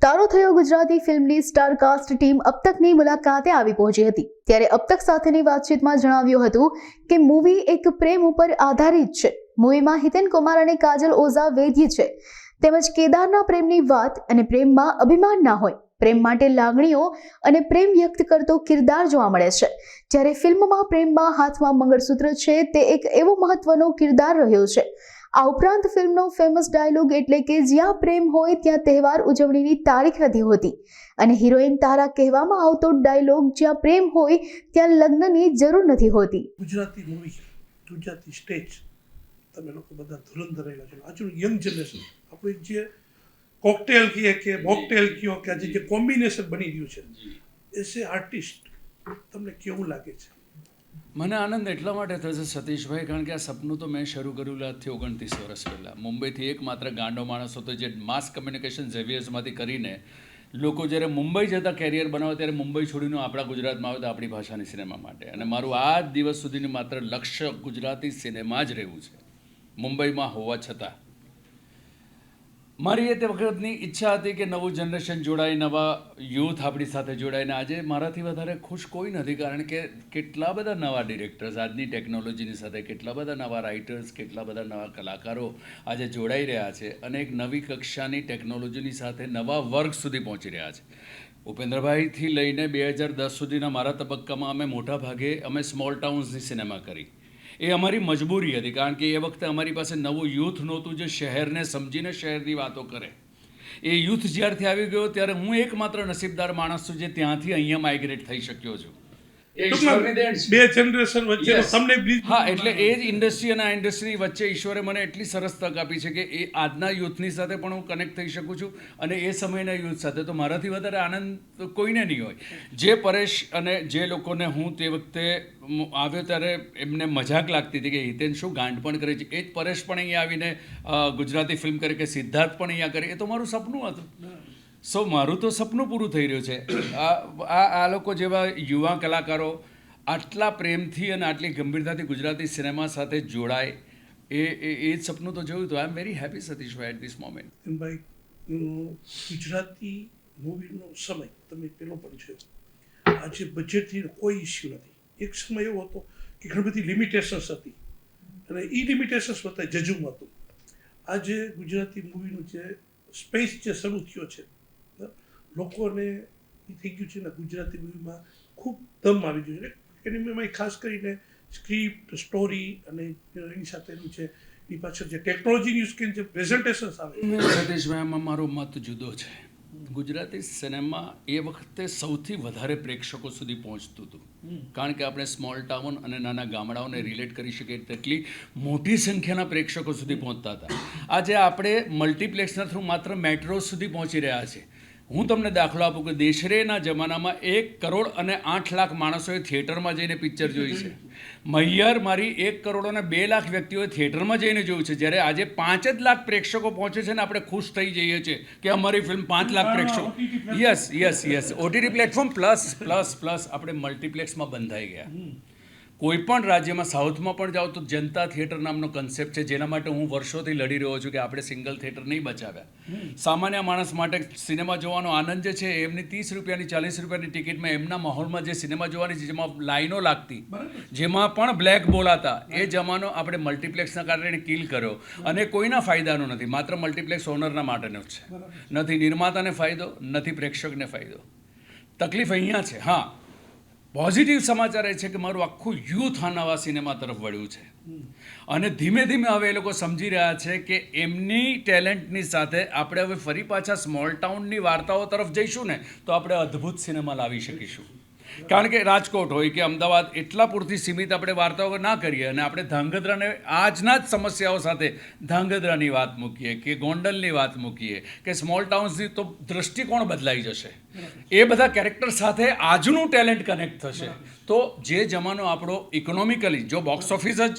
સારો થયો ગુજરાતી ફિલ્મની સ્ટારકાસ્ટ ટીમ અબ તકની મુલાકાતે આવી પહોંચી હતી। ત્યારે અબ તક સાથેની વાતચીતમાં જણાવ્યું હતું કે મૂવી એક પ્રેમ ઉપર આધારિત છે। મૂવીમાં હિતેન કુમાર અને કાજલ ઓઝા વૈદ્ય છે, તેમજ કેદારના પ્રેમની વાત અને પ્રેમમાં અભિમાન ના હોય, પ્રેમ માટે લાગણીઓ અને પ્રેમ વ્યક્ત કરતો કિરદાર જોવા મળે છે। જ્યારે ફિલ્મમાં પ્રેમમાં હાથમાં મંગળસૂત્ર છે તે એક એવો મહત્વનો કિરદાર રહ્યો છે। આ ઉપરાંત ફિલ્મનો ફેમસ ડાયલોગ એટલે કે જ્યાં પ્રેમ હોય ત્યાં તહેવાર ઉજવણીની તારીખ નથી હોતી, અને હિરોઈન તારા કહેવામાં આવતો ડાયલોગ જ્યાં પ્રેમ હોય ત્યાં લગ્નની જરૂર નથી હોતી। ગુજરાતી મૂવી, ગુજરાતી સ્ટેજ તમે લોકો બધા ધુરંધર રહેલા છો। આજનું યંગ જનરેશન આપણે જે કોકટેલ કહીએ કે મોકટેલ કહો કે આજે જે કોમ્બિનેશન બની રહ્યું છે એઝ એ આર્ટિસ્ટ તમને કેવું લાગે છે? મને આનંદ એટલા માટે થશે સતીશભાઈ, કારણ કે આ સપનું તો મેં શરૂ કર્યું આજથી 29 વર્ષ પહેલાં। મુંબઈથી એકમાત્ર ગાંડો માણસ હતો જે માસ કમ્યુનિકેશન ઝેવિયર્સમાંથી કરીને લોકો જ્યારે મુંબઈ જતા કેરિયર બનાવે ત્યારે મુંબઈ છોડીને આપણા ગુજરાતમાં આવે તો આપણી ભાષાની સિનેમા માટે, અને મારું આ દિવસ સુધીનું માત્ર લક્ષ્ય ગુજરાતી સિનેમા જ રહેવું છે, મુંબઈમાં હોવા છતાં। મારી એ તે વખતની ઈચ્છા હતી કે નવું જનરેશન જોડાય, નવા યુથ આપણી સાથે જોડાય, ને આજે મારાથી વધારે ખુશ કોઈ નથી, કારણ કે કેટલા બધા નવા ડિરેક્ટર્સ આજની ટેકનોલોજીની સાથે, કેટલા બધા નવા રાઇટર્સ, કેટલા બધા નવા કલાકારો આજે જોડાઈ રહ્યા છે અને એક નવી કક્ષાની ટેકનોલોજીની સાથે નવા વર્ગ સુધી પહોંચી રહ્યા છે। ઉપેન્દ્રભાઈથી લઈને 2010 સુધીના મારા તબક્કામાં અમે મોટા ભાગે સ્મોલ ટાઉન્સની સિનેમા કરી। એ અમારી મજબૂરી હતી, કારણ કે એ વખતે અમારી પાસે નવું યુથ નહોતું જે શહેરને સમજીને શહેરની વાતો કરે। એ યુથ જ્યારથી આવી ગયો ત્યારે હું એકમાત્ર નસીબદાર માણસ છું જે ત્યાંથી અહીંયા માઇગ્રેટ થઈ શક્યો છું। બે જનરેશન વચ્ચે તમને હા, એટલે એ જ ઇન્ડસ્ટ્રી અને આ ઇન્ડસ્ટ્રીની વચ્ચે ઈશ્વરે મને એટલી સરસ તક આપી છે કે એ આજના યુથની સાથે પણ હું કનેક્ટ થઈ શકું છું અને એ સમયના યુથ સાથે। તો મારાથી વધારે આનંદ કોઈને નહીં હોય। જે પરેશ અને જે લોકોને હું તે વખતે આવ્યો ત્યારે એમને મજાક લાગતી હતી કે હિતેન શું ગાંડ પણ કરે છે, એ જ પરેશ પણ અહીંયા આવીને ગુજરાતી ફિલ્મ કરે કે સિદ્ધાર્થ પણ અહીંયા કરે, એ તો મારું સપનું હતું। સો મારું તો સપનું પૂરું થઈ રહ્યું છે। આ લોકો જેવા યુવા કલાકારો આટલા પ્રેમથી અને આટલી ગંભીરતાથી ગુજરાતી સિનેમા સાથે જોડાય, એ જ સપનું તો જોયું હતું। I am very happy Satishbhai at this moment. ભાઈ, ગુજરાતી મૂવીનો સમય તમે પેલો પણ છે, આજે બજેટથી કોઈ ઇસ્યુ નથી। એક સમય એવો હતો કે ઘણી બધી લિમિટેશન્સ હતી અને એ લિમિટેશન્સ વત્તા જજુમ હતું। આજે ગુજરાતી મૂવીનું જે સ્પેસ જે શરૂ થયો છે, લોકોને એ થઈ ગયું છે ને ગુજરાતી મૂવીમાં ખૂબ દમ આવી ગયું છે। એની મેં ખાસ કરીને સ્ક્રિપ્ટ, સ્ટોરી અને એની સાથેનું છે એની પાછળ જે ટેકનોલોજીની યુઝ કરીને જે પ્રેઝન્ટેશન્સ આવે। સતીશભાઈ, આમાં મારો મત જુદો છે। ગુજરાતી સિનેમા એ વખતે સૌથી વધારે પ્રેક્ષકો સુધી પહોંચતું હતું, કારણ કે આપણે સ્મોલ ટાઉન અને નાના ગામડાઓને રિલેટ કરી શકીએ તેટલી મોટી સંખ્યાના પ્રેક્ષકો સુધી પહોંચતા હતા। આજે આપણે મલ્ટીપ્લેક્સના થ્રુ માત્ર મેટ્રો સુધી પહોંચી રહ્યા છે। હું તમને દાખલો આપું કે દેશરેના જમાનામાં 1 કરોડ અને 8 લાખ માણસોએ થિયેટરમાં જઈને પિક્ચર જોઈ છે। મૈયર મારી 1 કરોડ અને 2 લાખ વ્યક્તિઓએ થિયેટરમાં જઈને જોયું છે, જ્યારે આજે 5 જ લાખ પ્રેક્ષકો પહોંચે છે ને આપણે ખુશ થઈ જઈએ છીએ કે અમારી ફિલ્મ 5 લાખ પ્રેક્ષકો। યસ ઓટીટી પ્લેટફોર્મ પ્લસ આપણે મલ્ટીપ્લેક્સમાં બંધાઈ ગયા। કોઈ પણ રાજ્યમાં, સાઉથમાં પણ જાઓ તો જનતા થિયેટર નામનો કન્સેપ્ટ છે, જેના માટે હું વર્ષોથી લડી રહ્યો છું કે આપણે સિંગલ થિયેટર નહીં બચાવ્યા। સામાન્ય માણસ માટે સિનેમા જોવાનો આનંદ જે છે, એમની 30 રૂપિયાની 40 રૂપિયાની ટિકિટમાં એમના માહોલમાં જે સિનેમા જોવાની છે, જેમાં લાઈનો લાગતી, જેમાં પણ બ્લેક બોલાતા, એ જમાનો આપણે મલ્ટીપ્લેક્સના કારણે કિલ કર્યો અને કોઈના ફાયદાનો નથી, માત્ર મલ્ટીપ્લેક્સ ઓનરના માટેનો જ છે। નથી નિર્માતાને ફાયદો, નથી પ્રેક્ષકને ફાયદો। તકલીફ અહીંયા છે। હા, પોઝિટિવ સમાચાર એ છે કે મારું આખું યુથ આ નવા સિનેમા તરફ વળ્યું છે અને ધીમે ધીમે હવે એ લોકો સમજી રહ્યા છે કે એમની ટેલેન્ટની સાથે આપણે હવે ફરી પાછા સ્મોલ ટાઉનની વાર્તાઓ તરફ જઈશું ને તો આપણે અદ્ભુત સિનેમા લાવી શકીશું। કારણ કે રાજકોટ હોય કે અમદાવાદ એટલા પૂરતી સીમિત આપણે વાર્તાઓ ના કરીએ અને આપણે ધાંગધ્રાને આજના જ સમસ્યાઓ સાથે ધાંગધ્રાની વાત મૂકીએ કે ગોંડલની વાત મૂકીએ કે સ્મોલ ટાઉન્સની, તો દૃષ્ટિકોણ બદલાઈ જશે। એ બધા કેરેક્ટર સાથે આજનું ટેલેન્ટ કનેક્ટ થશે। તો જે જમાનો આપણો ઇકોનોમિકલી, જો બોક્સ ઓફિસ જ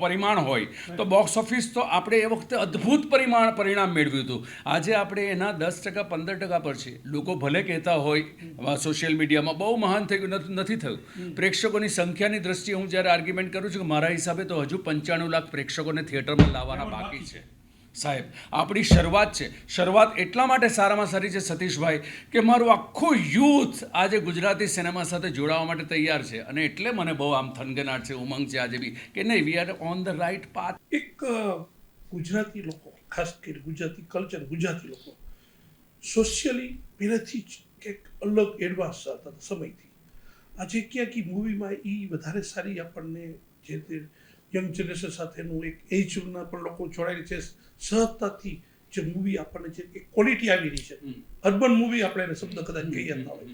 પરિમાણ હોય તો બોક્સ ઓફિસ તો આપણે એ વખતે અદ્ભુત પરિણામ મેળવ્યું હતું। આજે આપણે એના 10% 15% પર છીએ। લોકો ભલે કહેતા હોય સોશિયલ મીડિયામાં બહુ મહાન થઈ ગયું, નથી થયું। પ્રેક્ષકોની સંખ્યાની દ્રષ્ટિએ હું જ્યારે આર્ગ્યુમેન્ટ કરું છું કે મારા હિસાબે તો હજુ 95 લાખ પ્રેક્ષકોને થિયેટરમાં લાવવાના બાકી છે। સાહેબ આપણી શરૂઆત છે. શરૂઆત એટલા માટે સારામાં સારી છે સતીશભાઈ કે મારું આખું યુથ આજે ગુજરાતી સિનેમા સાથે જોડાવા માટે તૈયાર છે અને એટલે મને બહુ આમ થનગનાટ છે, ઉમંગ છે આજે બી કે નહીં, we are on the right path. એક ગુજરાતી લોકો, ખાસ કરીને ગુજરાતી કલ્ચર, ગુજરાતી લોકો સોશિયલી પહેલેથી જ કંઈક અલગ એડવાન્સ હતા સમયથી. આજે ક્યાંક મૂવીમાં એ વધારે સારી આપણને જે તે યંગ જનરેશન સાથેનું એક એજના પણ લોકો જોડાયેલી છે, સહજતાથી જે મૂવી આપણને જે એક ક્વોલિટી આવી રહી છે, અર્બન મૂવી આપણે એને શબ્દ કદાચ કહીએ ના હોય,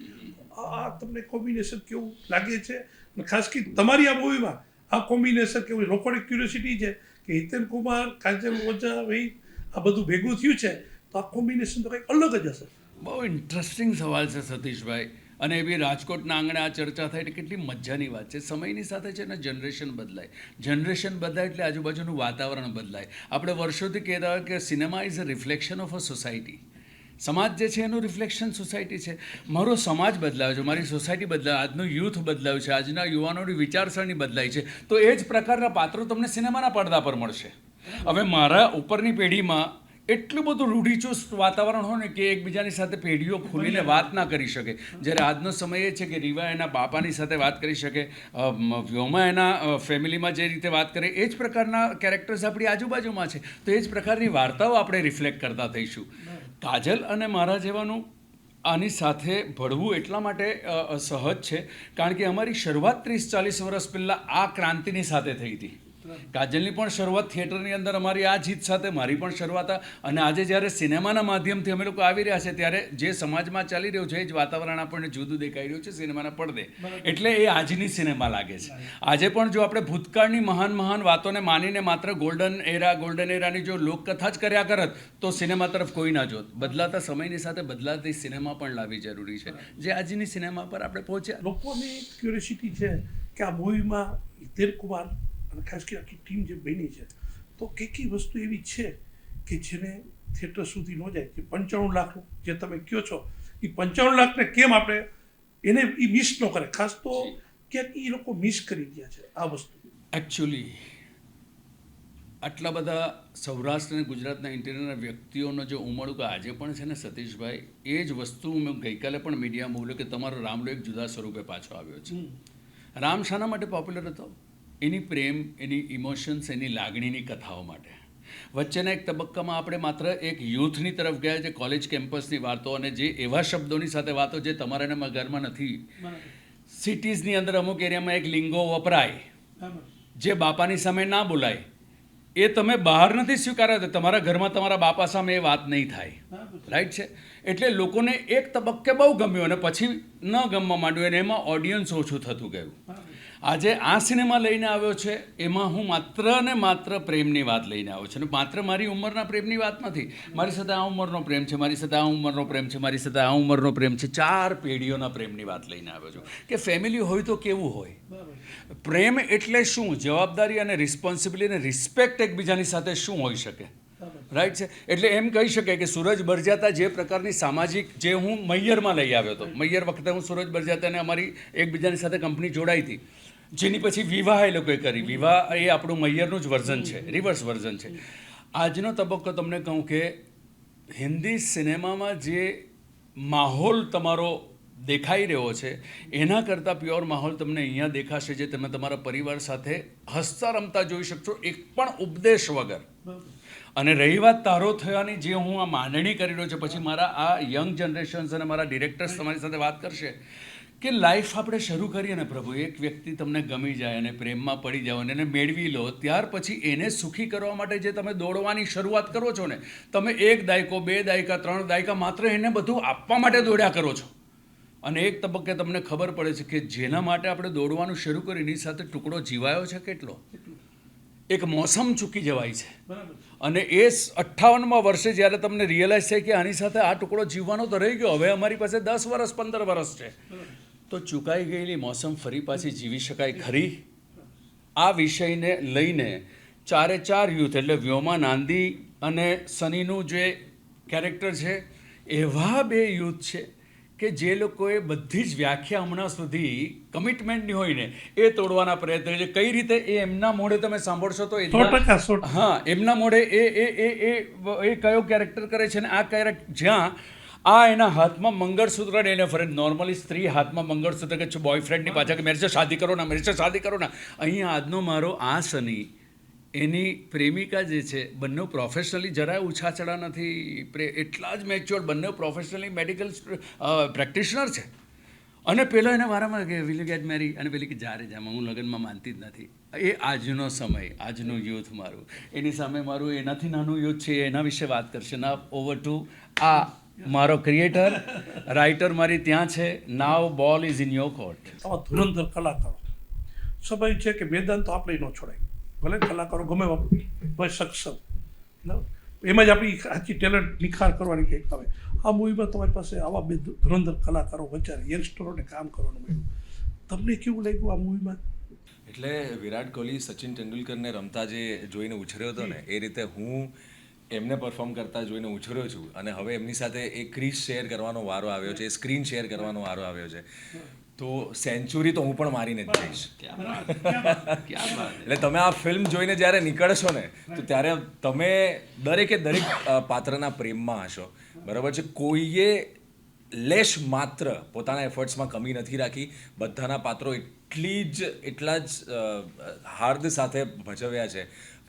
આ તમને કોમ્બિનેશન કેવું લાગે છે? અને ખાસ કરીને તમારી આ મૂવીમાં આ કોમ્બિનેશન કેવું? લોકોની ક્યુરિયોસિટી છે કે હિતેન કુમાર, કાજલ ઓઝા, ભાઈ આ બધું ભેગું થયું છે તો આ કોમ્બિનેશન તો કંઈક અલગ જ હશે. બહુ ઇન્ટરેસ્ટિંગ સવાલ છે સતીશભાઈ, અને એ બી રાજકોટના આંગણે આ ચર્ચા થાય એટલે કેટલી મજાની વાત છે. સમયની સાથે છે ને જનરેશન બદલાય, જનરેશન બદલાય એટલે આજુબાજુનું વાતાવરણ બદલાય. આપણે વર્ષોથી કહેતા હોય કે cinema is a reflection of a society. સમાજ જે છે એનું રિફ્લેક્શન સોસાયટી છે. મારો સમાજ બદલાયો છે, મારી સોસાયટી બદલાય, આજનું યુથ બદલાયું છે, આજના યુવાનોની વિચારસરણી બદલાઈ છે, તો એ જ પ્રકારના પાત્રો તમને સિનેમાના પડદા પર મળશે. હવે મારા ઉપરની પેઢીમાં એટલું બધું રૂઢિચુસ્ત વાતાવરણ હોય ને કે એકબીજાની સાથે પેઢીઓ ખુલીને વાત ના કરી શકે. જ્યારે આજનો સમય એ છે કે રીવા એના બાપાની સાથે વાત કરી શકે, વ્યોમા એના ફેમિલીમાં જે રીતે વાત કરે એ જ પ્રકારના કેરેક્ટર્સ આપણી આજુબાજુમાં છે, તો એ જ પ્રકારની વાર્તાઓ આપણે રિફ્લેક્ટ કરતા થઈશું. કાજલ અને મારા જેવાનું આની સાથે ભળવું એટલા માટે સહજ છે કારણ કે અમારી શરૂઆત 30-40 વર્ષ પહેલાં આ ક્રાંતિની સાથે થઈ હતી. કાજલની પણ શરૂઆત થિયેટરની અંદર અમારી આ જીત સાથે, મારી પણ શરૂઆત, અને આજે જ્યારે સિનેમાના માધ્યમથી અમે લોકો આવી રહ્યા છે ત્યારે જે સમાજમાં ચાલી રહ્યું છે એ જ વાતાવરણ આપણને જુદું દેખાઈ રહ્યું છે સિનેમાના પડદે. એટલે એ આજની સિનેમા લાગે છે. આજે પણ જો આપણે ભૂતકાળની મહાન મહાન વાતોને માનીને માત્ર ગોલ્ડન એરાની જો લોકકથા જ કર્યા કરત તો સિનેમા તરફ કોઈ ના જોત. બદલાતા સમયની સાથે બદલાતી સિનેમા પણ લાવવી જરૂરી છે, જે આજની સિનેમા પર આપણે પહોંચ્યા. લોકોની ક્યુરિયોસિટી છે કે આ મૂવીમાં હિતેન કુમાર અને ખાસ કરીને આખી ટીમ જે બની છે તો કઈ વસ્તુ એવી છે કે જેને થિયેટર સુધી ન જાય, કે 95 લાખ જે તમે કહો છો એ 95 લાખને કેમ આપણે એને એ મિસ ન કરે? ખાસ તો ક્યાંક એ લોકો મિસ કરી ગયા છે આ વસ્તુ. એકચ્યુઅલી આટલા બધા સૌરાષ્ટ્ર અને ગુજરાતના ઇન્ટિરિયરના વ્યક્તિઓનો જે ઉમળકો આજે પણ છે ને સતીશભાઈ, એ જ વસ્તુ મેં ગઈકાલે પણ મીડિયામાં બોલ્યો કે તમારો રામલો એક જુદા સ્વરૂપે પાછો આવ્યો છે. રામ શાના માટે પોપ્યુલર હતો? એની પ્રેમ, એની ઇમોશન્સ, એની લાગણીની કથાઓ માટે. વચ્ચેના એક તબક્કામાં આપણે માત્ર એક યુથની તરફ ગયા છે, કોલેજ કેમ્પસની વાતો અને જે એવા શબ્દોની સાથે વાતો જે તમારા ઘરમાં નથી. સિટીઝની અંદર અમુક એરિયામાં એક લિંગો વપરાય જે બાપાની સામે ના બોલાય, એ તમે બહાર નથી સ્વીકાર્યા તો તમારા ઘરમાં તમારા બાપા સામે એ વાત નહીં થાય. રાઈટ છે? એટલે લોકોને એક તબક્કે બહુ ગમ્યું અને પછી ન ગમવા માંડ્યું અને એમાં ઓડિયન્સ ઓછું થતું ગયું. આજે આ સિનેમા લઈને આવ્યો છે એમાં હું માત્ર ને માત્ર પ્રેમની વાત લઈને આવ્યો છું, અને માત્ર મારી ઉંમરના પ્રેમની વાત નથી. મારી સાથે આ ઉંમરનો પ્રેમ છે, મારી સાથે આ ઉંમરનો પ્રેમ છે, મારી સાથે આ ઉંમરનો પ્રેમ છે. 4 પેઢીઓના પ્રેમની વાત લઈને આવ્યો છું કે ફેમિલી હોય તો કેવું હોય. પ્રેમ એટલે શું? જવાબદારી અને રિસ્પોન્સિબિલિટી અને રિસ્પેક્ટ એકબીજાની સાથે શું હોઈ શકે? રાઈટ છે? એટલે એમ કહી શકાય કે સૂરજ બરજાતા જે પ્રકારની સામાજિક, જે હું મૈયરમાં લઈ આવ્યો હતો, મૈયર વખતે હું સૂરજ બરજાતાને અમારી એકબીજાની સાથે કંપની જોડાઈ હતી, જેની પછી વિવાહ એ લોકોએ કરી. વિવાહ એ આપણું મૈયરનું જ વર્ઝન છે, રિવર્સ વર્ઝન છે. આજનો તબક્કો તમને કહું કે હિન્દી સિનેમામાં જે માહોલ તમારો દેખાઈ રહ્યો છે એના કરતાં પ્યોર માહોલ તમને અહીંયા દેખાશે, જે તમે તમારા પરિવાર સાથે હસતા રમતા જોઈ શકશો, એક પણ ઉપદેશ વગર. અને રહી વાત તારો થયાની, જે હું આ માંડણી કરી રહ્યો છું, પછી મારા આ યંગ જનરેશન્સ અને મારા ડિરેક્ટર્સ તમારી સાથે વાત કરશે કે લાઈફ આપણે શરૂ કરીએ ને પ્રભુ, એક વ્યક્તિ તમને ગમી જાય અને પ્રેમમાં પડી જાઓ અને એને મેળવી લો, ત્યાર પછી એને સુખી કરવા માટે જે તમે દોડવાની શરૂઆત કરો છો ને, તમે 1 દાયકો, 2 દાયકા, 3 દાયકા માત્ર એને બધું આપવા માટે દોડ્યા કરો છો. અને એક તબક્કે તમને ખબર પડે છે કે જેના માટે આપણે દોડવાનું શરૂ કર્યું એની સાથે ટુકડો જીવાયો છે કેટલો. એક મોસમ ચૂકી જવાય છે. અને એ 58મા વર્ષે જ્યારે તમને રિયલાઇઝ થાય કે આની સાથે આ ટુકડો જીવવાનો તો રહી ગયો, હવે અમારી પાસે 10 વર્ષ 15 વર્ષ છે, તો ચૂકાઈ ગયેલી મોસમ ફરી પાછી જીવી શકાય ખરી? આ વિષયને લઈને 4 યુથ એટલે વ્યોમા, નાંદી અને સનીનું જે કેરેક્ટર છે, એવા 2 યુથ છે કે જે લોકોએ બધી જ વ્યાખ્યા હમણાં સુધી કમિટમેન્ટની હોય ને એ તોડવાના પ્રયત્ન છે. કઈ રીતે એ એમના મોઢે તમે સાંભળશો તો 100%. હા, એમના મોઢે એ કયો કેરેક્ટર કરે છે ને આ કેરેક્ટર જ્યાં આ એના હાથમાં મંગળસૂત્ર ને એને ફરે. નોર્મલી સ્ત્રી હાથમાં મંગળસૂત્ર કે બોયફ્રેન્ડની પાછળ કે મેરે સે શાદી કરો ના, મેરે સે શાદી કરો ના. અહીંયા આજનો મારો આ સની એની પ્રેમિકા જે છે બંને પ્રોફેશનલી જરાય ઉછાચડા નથી, એટલા જ મેચ્યોર, બંને પ્રોફેશનલી મેડિકલ પ્રેક્ટિશનર છે. અને પેલો એને વારામાં કે વિલ યુ ગેટ મેરી, અને પેલી કે જારે જામાં હું લગ્નમાં માનતી જ નથી. એ આજનો સમય, આજનું યુથ મારું, એની સામે મારું એનાથી નાનું યુથ છે, એના વિશે વાત કરશે. ના ઓવર ટુ આ મારો ક્રિએટર રાઇટર મારી ત્યાં છે. નાવ ball is in your court. આવા ધુરંધર કલાકારો, સ્વાભાવિક છે કે મેદાન તો આપણે ન છોડાય, ભલે કલાકારો ગમે ભાઈ સક્ષમ, એમાં જ આપણી સાચી ટેલેન્ટ નિખાર કરવાની કંઈક આવે. આ મૂવીમાં તમારી પાસે આવા બે ધુરંધર કલાકારો વચ્ચે યંગસ્ટરોને કામ કરવાનું મળ્યું. તમને કેવું લાગ્યું આ મૂવીમાં? એટલે વિરાટ કોહલી સચિન તેંડુલકરને રમતા જે જોઈને ઉછર્યો હતો ને એ રીતે હું એમને પરફોર્મ કરતા જોઈને ઉછર્યો છું. અને હવે એમની સાથે એ ક્રીઝ શેર કરવાનો વારો આવ્યો છે, સ્ક્રીન શેર કરવાનો વારો આવ્યો છે. તો સેન્ચુરી તો હું પણ મારીને જ જઈશ. એટલે તમે આ ફિલ્મ જોઈને જ્યારે નીકળશો ને તો ત્યારે તમે દરેકે દરેક પાત્રના પ્રેમમાં હશો. બરાબર છે. કોઈએ લેશ માત્ર પોતાના એફર્ટ્સમાં કમી નથી રાખી. બધાના પાત્રો એટલા જ હાર્દ સાથે ભજવ્યા છે.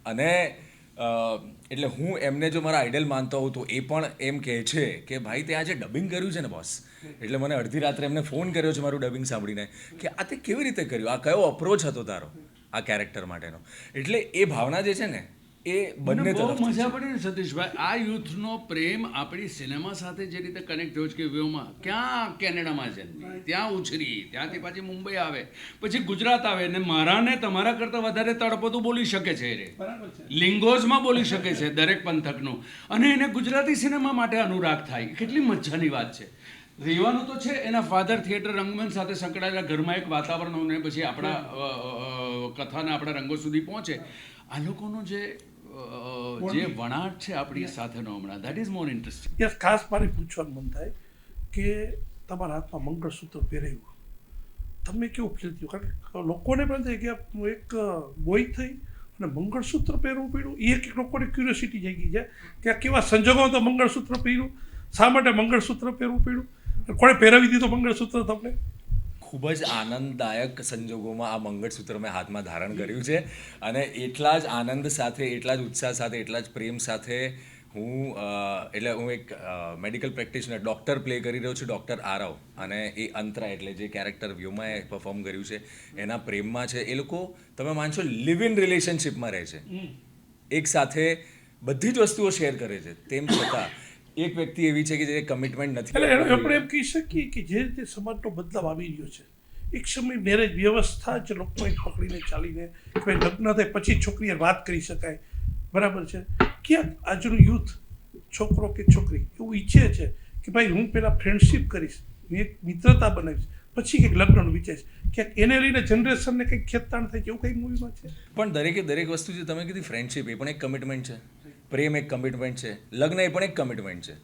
અને એટલે હું એમને જો મારા આઈડલ માનતો હોઉં તો એ પણ એમ કહે છે કે ભાઈ તે આજે ડબિંગ કર્યું છે ને બોસ. એટલે મને અડધી રાત્રે એમને ફોન કર્યો છે મારું ડબિંગ સાંભળીને કે આ તે કેવી રીતે કર્યું, આ કયો અપ્રોચ હતો તારો આ કેરેક્ટર માટેનો. એટલે એ ભાવના જે છે ને એ બંને બહુ તરફથી મજા છે. પડી ને સતીશભાઈ. આ યુથનો પ્રેમ આપણી સિનેમા સાથે જે રીતે કનેક્ટ થયો છે કે વ્યોમાં ક્યાં કેનેડામાં જન્મી, ત્યાં ઉછરી, ત્યાંથી પાછી મુંબઈ આવે, પછી ગુજરાત આવે ને મારા ને તમારા કરતાં વધારે તળપદું બોલી શકે છે રે, લિંગોઝમાં બોલી શકે છે દરેક પંથકનું, અને એને ગુજરાતી સિનેમા માટે અનુરાગ થાય. કેટલી મજાની વાત છે. રહેવાનું તો છે એના ફાધર થિયેટર રંગમંચ સાથે સંકળાયેલા ઘરમાં એક વાતાવરણ હોય ને પછી આપણા કથાના આપણા રંગો સુધી પહોંચે. આ લોકોનો જે વણાટ છે આપણી સાથેનો હમણાં, that is more interesting. Yes, ખાસ મારે પૂછવાનું મન થાય કે તમારા હાથમાં મંગળસૂત્ર પહેરાવ્યું, તમને કેવું ફીલ થયું? કારણ કે લોકોને પણ થાય કે હું એક બોય થઈ અને મંગળસૂત્ર પહેરવું પડ્યું, એ એક લોકોને ક્યુરિયોસિટી જાગી છે કે આ કેવા સંજોગોમાં તો મંગળસૂત્ર પહેર્યું, શા માટે મંગળસૂત્ર પહેરવું પડ્યું, કોણે પહેરાવી દીધું મંગળસૂત્ર તમને? ખૂબ જ આનંદદાયક સંજોગોમાં આ મંગળસૂત્ર મેં હાથમાં ધારણ કર્યું છે. અને એટલા જ આનંદ સાથે, એટલા જ ઉત્સાહ સાથે, એટલા જ પ્રેમ સાથે હું એક મેડિકલ પ્રેક્ટિશનર ડૉક્ટર પ્લે કરી રહ્યો છું, ડૉક્ટર આરવ. અને એ અંતરા એટલે જે કેરેક્ટર વ્યોમાએ પરફોર્મ કર્યું છે એના પ્રેમમાં છે. એ લોકો તમે માનશો લિવ ઇન રિલેશનશિપમાં રહે છે, એક સાથે બધી જ વસ્તુઓ શેર કરે છે. તેમ છતાં એક વ્યક્તિ એવી છે કે જે કમિટમેન્ટ નથી. એટલે આપણે એમ કહી શકીએ કે જે રીતે સમાજનો બદલાવ આવી રહ્યો છે, એક સમય મેરેજ વ્યવસ્થા જ લોકોએ પકડીને ચાલીને કે ભાઈ લગ્ન થાય પછી છોકરીએ વાત કરી શકાય, બરાબર છે. ક્યાંક આજનું યુથ છોકરો કે છોકરી એવું ઈચ્છે છે કે ભાઈ હું પહેલાં ફ્રેન્ડશિપ કરીશ, હું એક મિત્રતા બનાવીશ, પછી કંઈક લગ્નનું વિચારીશ. ક્યાંક એને લઈને જનરેશનને કંઈક ખેંચતાણ થાય છે એવું કંઈક મૂવીમાં છે. પણ દરેકે દરેક વસ્તુ જે તમે કીધી, ફ્રેન્ડશિપ એ પણ એક કમિટમેન્ટ છે, પ્રેમ એક કમિટમેન્ટ છે, લગ્ન એ પણ એક કમિટમેન્ટ છે.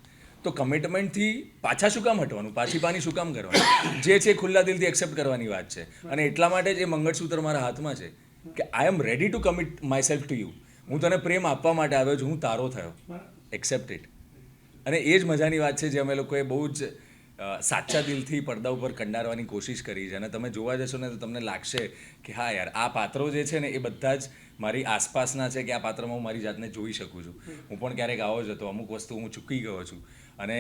તો કમિટમેન્ટથી પાછા શું કામ હટવાનું, પાછી પાની શું કામ કરવાનું? જે છે ખુલ્લા દિલથી એક્સેપ્ટ કરવાની વાત છે. અને એટલા માટે જ એ મંગળસૂત્ર મારા હાથમાં છે કે I am ready to commit myself to you. હું તને પ્રેમ આપવા માટે આવ્યો છું, હું તારો થયો, એક્સેપ્ટ ઇટ. અને એ જ મજાની વાત છે જે અમે લોકોએ બહુ જ સાચા દિલથી પડદા ઉપર કંડારવાની કોશિશ કરી છે. અને તમે જોવા જશો ને તો તમને લાગશે કે હા યાર, આ પાત્રો જે છે ને એ બધા જ મારી આસપાસના છે, કે આ પાત્રમાં હું મારી જાતને જોઈ શકું છું. હું પણ ક્યારેક આવો જ હતો, અમુક વસ્તુ હું ચૂકી ગયો છું. અને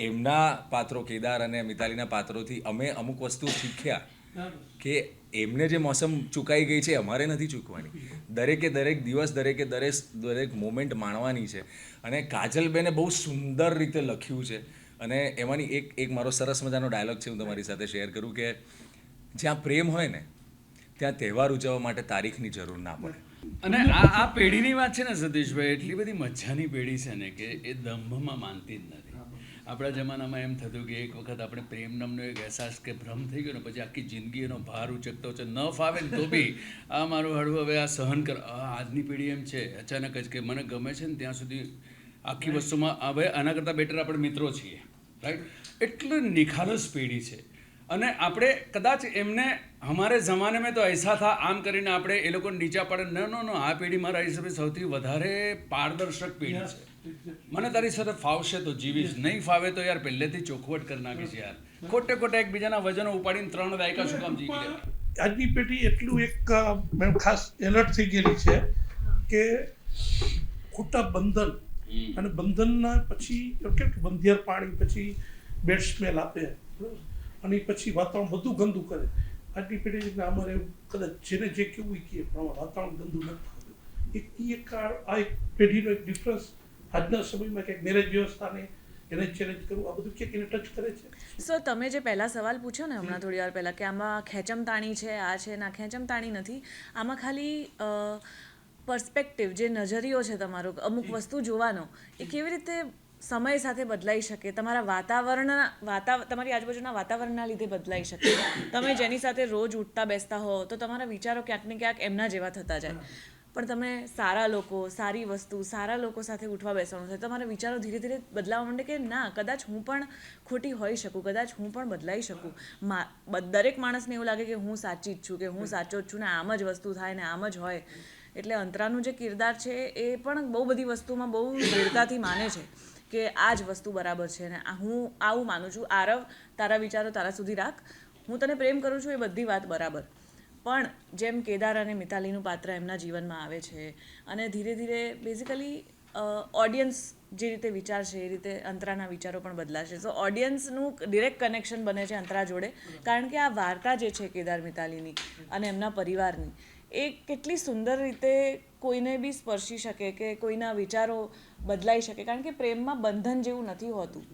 એમના પાત્રો કેદાર અને મિતાલીના પાત્રોથી અમે અમુક વસ્તુ શીખ્યા કે એમને જે મોસમ ચૂકાઈ ગઈ છે અમારે નથી ચૂકવાની. દરેકે દરેક દિવસ, દરેકે દરેક મોમેન્ટ માણવાની છે. અને કાજલબેને બહુ સુંદર રીતે લખ્યું છે. અને એમાંની એક મારો સરસ મજાનો ડાયલોગ છે, હું તમારી સાથે શેર કરું કે જ્યાં પ્રેમ હોય ને ત્યાં તહેવાર ઉજવવા માટે તારીખની જરૂર ના પડે. અને આ પેઢીની વાત છે ને સતીશભાઈ, એટલી બધી મજાની પેઢી છે ને કે એ દંભમાં માનતી જ નથી. આપણા જમાનામાં એમ થતું કે એક વખત આપણે પ્રેમ નામનો એક અહેસાસ કે ભ્રમ થઈ ગયો ને પછી આખી જિંદગી એનો ભાર ઉચકતો છે, ન ફાવે ને તો બી આ મારું હળવું હવે આ સહન કર. આજની પેઢી એમ છે અચાનક જ કે મને ગમે છે ને ત્યાં સુધી આખી વસ્તુમાં હવે આના કરતાં બેટર આપણે મિત્રો છીએ. રાઈટ, એટલું નિખાલસ પેઢી છે. અને આપણે કદાચ એમને હમારે જમાને મેં તો ऐसा था આમ કરીને આપણે એ લોકો નીચા પાડે, નો આ પેઢી મારા હિસાબે સૌથી વધારે પારદર્શક પેઢી છે. મને તારી સાથે ફાવશે તો જીવીશ, નહીં ફાવે તો યાર પહેલેથી ચોખવટ કરી નાખીશ યાર. ખોટે એકબીજાના વજનો ઉપાડીને 3 દાયકા શું કામ જીવી લે. આજની પેઢી એટલું એક મેં ખાસ એલર્ટ થઈ ગયેલી છે કે ખોટા બંધન અને બંધનના પછી કે બંધિયાર પાણી પછી બેડ સ્મેલ આપે અને પછી વાતાવરણ બધું ગંદુ કરે. આજની પેઢી અમારે કદાચ જેને જે કેવું કહે પણ વાતાવરણ ગંદુ નથી થતું. આ એક પેઢીનો એક ડિફરન્સ આજના સમયમાં ક્યાંક મેરેજ વ્યવસ્થાને એને ચેલેન્જ કરવું આ બધું ક્યાંક એને ટચ કરે છે. સો તમે જે પહેલાં સવાલ પૂછ્યો ને હમણાં થોડી વાર પહેલાં કે આમાં ખેંચમતાણી છે, આ છે ના, ખેંચમતાણી નથી. આમાં ખાલી પર્સ્પેક્ટિવ જે નજરિયો છે તમારો અમુક વસ્તુ જોવાનો એ કેવી રીતે સમય સાથે બદલાઈ શકે, તમારા તમારી આજુબાજુના વાતાવરણના લીધે બદલાઈ શકે. તમે જેની સાથે રોજ ઉઠતા બેસતા હો તો તમારા વિચારો ક્યાંક ને ક્યાંક એમના જેવા થતા જાય. પણ તમે સારા લોકો, સારી વસ્તુ, સારા લોકો સાથે ઉઠવા બેસવાનું થાય, તમારા વિચારો ધીરે ધીરે બદલાવા માંડે કે ના, કદાચ હું પણ ખોટી હોઈ શકું, કદાચ હું પણ બદલાઈ શકું. દરેક માણસને એવું લાગે કે હું સાચી જ છું, કે હું સાચો જ છું ને આમ જ વસ્તુ થાય ને આમ જ હોય. એટલે અંતરાનું જે કિરદાર છે એ પણ બહુ બધી વસ્તુમાં બહુ દૃઢતાથી માને છે કે આ જ વસ્તુ બરાબર છે ને હું આવું માનું છું. આરવ, તારા વિચારો તારા સુધી રાખ, હું તને પ્રેમ કરું છું એ બધી વાત બરાબર. પણ જેમ કેદાર અને મિતાલીનું પાત્ર એમના જીવનમાં આવે છે અને ધીરે ધીરે બેઝિકલી ઓડિયન્સ જે રીતે વિચારશે એ રીતે અંતરાના વિચારો પણ બદલાશે. સો ઓડિયન્સનું ડિરેક્ટ કનેક્શન બને છે અંતરા જોડે, કારણ કે આ વાર્તા જે છે કેદાર મિતાલીની અને એમના પરિવારની એ કેટલી સુંદર રીતે કોઈને બી સ્પર્શી શકે કે કોઈના વિચારો બદલાઈ શકે. કારણ કે પ્રેમમાં બંધન જેવું નથી હોતું.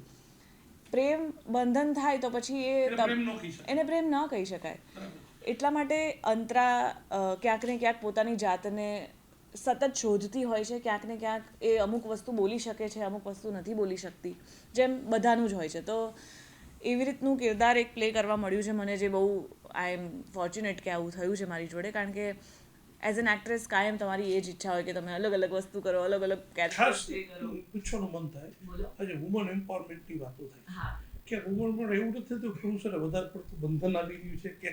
પ્રેમ બંધન થાય તો પછી એને પ્રેમ ન કહી શકાય. એટલા માટે અંતરા ક્યાંક ને ક્યાંક પોતાની જાતને સતત શોધતી હોય છે. ક્યાંક ને ક્યાંક એ અમુક વસ્તુ બોલી શકે છે, અમુક વસ્તુ નથી બોલી શકતી, જેમ બધાનું જ હોય છે. તો એવી રીતનું કિરદાર એક પ્લે કરવા મળ્યું છે મને, જે બહુ આઈ એમ ફોર્ચ્યુનેટ કે આવું થયું છે મારી જોડે. કારણ કે એઝ એન એક્ટ્રેસ કાયમ તમારી એ જ ઈચ્છા હોય કે તમે અલગ અલગ વસ્તુ કરો, અલગ અલગ ખાસ પૂછવાનું મન થાય આજે વુમન એમ્પાવરમેન્ટની વાતો થાય કે વુમન પણ એવું નથી થતું પુરુષોને વધારે પડતું બંધન આવી રહ્યું છે કે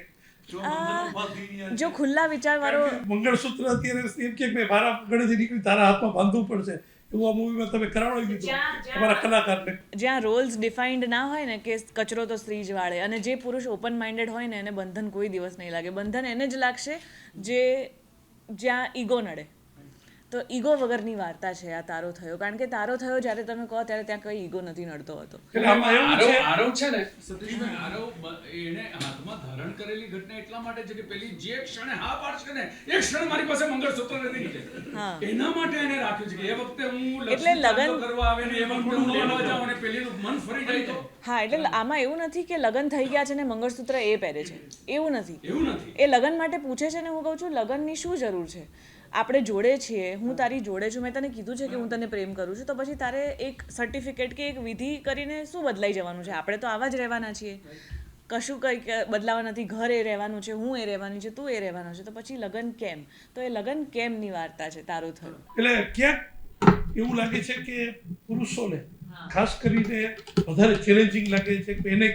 જો ખુલ્લા વિચારવાળો મંગળસૂત્ર અત્યારે એમ કે મારા ગળેથી નીકળી તારા હાથમાં બાંધવું પડશે એવું આ મૂવીમાં તમે કરાવી દીધું તમારા કલાકારને. જ્યાં રોલ્સ ડિફાઇન્ડ ના હોય ને કે કચરો તો સ્ત્રી જ વાળે, અને જે પુરુષ ઓપન માઇન્ડેડ હોય ને એને બંધન કોઈ દિવસ નહીં લાગે. બંધન એને જ લાગશે જ્યાં ઈગો નડે. તો ઈગો વગરની વાર્તા છે આ તારો થયો. કારણ કે તારો થયો જ્યારે તમે કહો ત્યારે ત્યાં કઈ ઈગો નથી નડતો હતો. આરવ છે ને સતીશભાઈ, આરવ એને હાથમાં ધારણ કરેલી ઘટના એટલા માટે છે કે પેલી જે ક્ષણે હા પાડશે ને એ ક્ષણ મારી પાસે મંગળસૂત્ર નથી નીકળે, એના માટે એને રાખ્યું છે કે એ વખતે હું એટલે લગન કરવા આવે ને એ વખતે હું લેવા જાઉં અને પેલીનું મન ફરી જાય તો. હા, એટલે આમાં એવું નથી કે લગન થઈ ગયા છે ને મંગળસૂત્ર એ પહેરે છે, એવું નથી. એ લગન માટે પૂછે છે ને હું કહું છું લગનની શું જરૂર છે? આપણે જોડે છીએ, હું તારી જોડે છું, મેં તને કીધું છે કે હું તને પ્રેમ કરું છું, તો પછી તારે એક સર્ટિફિકેટ કે એક વિધિ કરીને શું બદલાઈ જવાનું છે? આપણે તો આવા જ રહેવાના છીએ, કશું કંઈ બદલાવા નથી. ઘર એ રહેવાનું છે, હું એ રહેવાની છે, તું એ રહેવાનો છે, તો પછી લગન કેમ? તો એ લગન કેમની વાર્તા છે તારું થયું. એટલે ક્યાંક એવું લાગે છે કે પુરુષોને ખાસ કરીને વધારે ચેલેન્જિંગ લાગે છે કે એને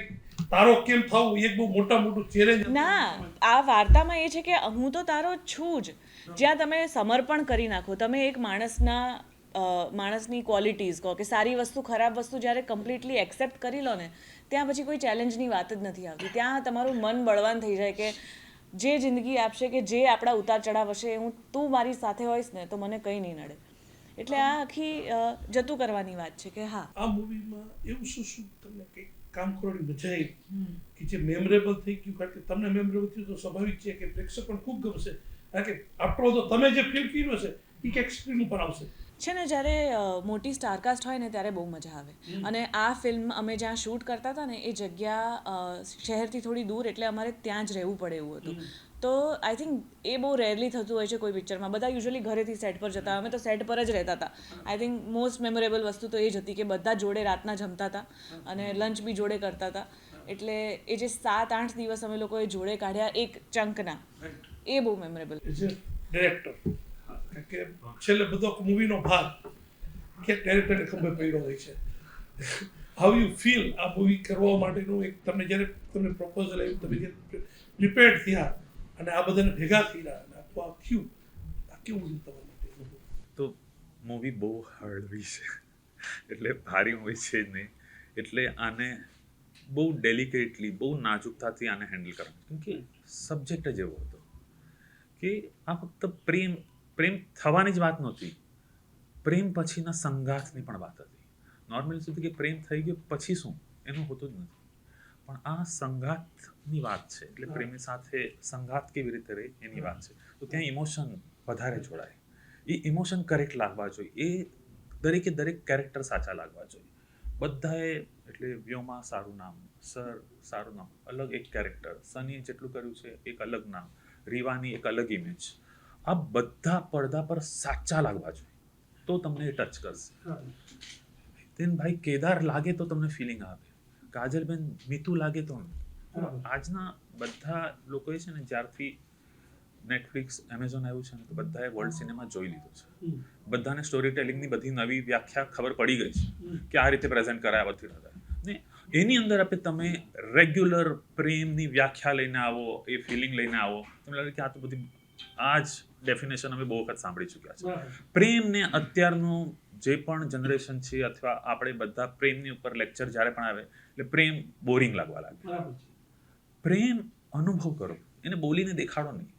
તારો કેમ થવું એક બહુ મોટું ચેલેન્જ. ના, આ વાર્તામાં એ છે કે હું તો તારો છું જ. જ્યાં તમે સમર્પણ કરી નાખો, તમે એક માણસની ક્વોલિટીઝ કહો કે સારી વસ્તુ ખરાબ વસ્તુ જ્યારે કમ્પ્લીટલી એક્સેપ્ટ કરી લો ને, ત્યાં પછી કોઈ ચેલેન્જની વાત જ નથી આવતી. ત્યાં તમારું મન બળવાન થઈ જાય કે જે જિંદગી આપશે કે જે આપણા ઉતાર ચઢાવ હશે, તું મારી સાથે હોઈશ ને તો મને કંઈ નહીં નડે. એટલે આ આખી જતું કરવાની વાત છે કે હા, આ મૂવીમાં એવું શું તમને કંઈક કામ કરવાની મજા આવી કે જે મેમરેબલ થઈ ગયું? કારણ કે તમને મેમરેબલ થયું તો સ્વાભાવિક છે કે પ્રેક્ષકોને ખૂબ ગમશે. કારણ કે આપણો તો તમે જે ફીલ કર્યું હશે એ કંઈક સ્ક્રીન ઉપર આવશે છે ને. જ્યારે મોટી સ્ટારકાસ્ટ હોય ને ત્યારે બહુ મજા આવે. અને આ ફિલ્મ અમે જ્યાં શૂટ કરતા હતા ને એ જગ્યા શહેરથી થોડી દૂર, એટલે અમારે ત્યાં જ રહેવું પડે એવું હતું. તો આઈ થિંક એ બહુ રેરલી થતું હોય છે કોઈ પિક્ચરમાં. બધા યુઝ્યુઅલી ઘરેથી સેટ પર જતા, અમે તો સેટ પર જ રહેતા હતા. આઈ થિંક મોસ્ટ મેમોરેબલ વસ્તુ તો એ જ હતી કે બધા જોડે રાતના જમતા હતા અને લંચ બી જોડે કરતા હતા. એટલે એ જે 7-8 દિવસ અમે લોકોએ જોડે કાઢ્યા એક ચંકના, એ બહુ મેમોરેબલ. ડિરેક્ટર કે છેલ્લે બધો મૂવીનો ભાગ કે ડાયરેક્ટરને ખબર પડ્યો હોય છે હાઉ યુ ફીલ આ મૂવી કરવા માટેનું એક તમને જ્યારે તમને પ્રપોઝલ આવ્યું તમે જ્યારે પ્રિપેર્ડ થયા અને આ બધાને ભેગા થયા અને આખું આ થયું આ કેવું છે તમારા માટે? તો મૂવી બહુ હળવી છે, એટલે ભારી મૂવી છે જ નહીં, એટલે આને બહુ ડેલિકેટલી, બહુ નાજુકતાથી આને હેન્ડલ કરવાનું, કેમ કે સબ્જેક્ટ જ એવો હતો કે આ ફક્ત પ્રેમ થવાની જ વાત નહોતી, પ્રેમ પછીના સંઘાતની પણ વાત હતી. નોર્મલી શું કે પ્રેમ થઈ ગયો પછી શું, એનું હોતું જ નથી, પણ આ સંઘાતની વાત છે, એટલે પ્રેમની સાથે સંઘાત કેવી રીતે રહે એની વાત છે. તો ત્યાં ઇમોશન વધારે જોડાય, એ ઇમોશન કરેક્ટ લાગવા જોઈએ, એ દરેકે દરેક કેરેક્ટર સાચા લાગવા જોઈએ. બધાએ એટલે વ્યોમા સારું નામ, સર સારું નામ, અલગ એક કેરેક્ટર, સનીએ જેટલું કર્યું છે એક અલગ નામ, રીવાની એક અલગ ઇમેજ, આ બધા પડદા પર સાચા લાગવા જોઈએ તો તમને એ ટચ કરશે. તેન ભાઈ કેદાર લાગે તો તમને ફિલિંગ આવે, કાજલબેન મીતુ લાગે તો આજના બધા લોકોએ છે ને જ્યારથી નેટફ્લિક્સ એમેઝોન આવ્યું છે ને તો બધાએ વર્લ્ડ સિનેમા જોઈ લીધો છે, બધાને સ્ટોરી ટેલિંગની બધી નવી વ્યાખ્યા ખબર પડી ગઈ છે કે આ રીતે પ્રેઝન્ટ કરાય આવતી ને એની અંદર આપણે તમે રેગ્યુલર પ્રેમની વ્યાખ્યા લઈને આવો, એ ફિલિંગ લઈને આવો, તમને લાગે કે આ તો બધી આ જ ડેફિનેશન અમે બહુ વખત સાંભળી ચૂક્યા છે. પ્રેમને અત્યારનું જે પણ જનરેશન છે અથવા આપણે બધા પ્રેમની ઉપર લેક્ચર જ્યારે પણ આવે એટલે પ્રેમ બોરિંગ લાગવા લાગે. પ્રેમ અનુભવ કરો, એને બોલીને દેખાડો નહીં.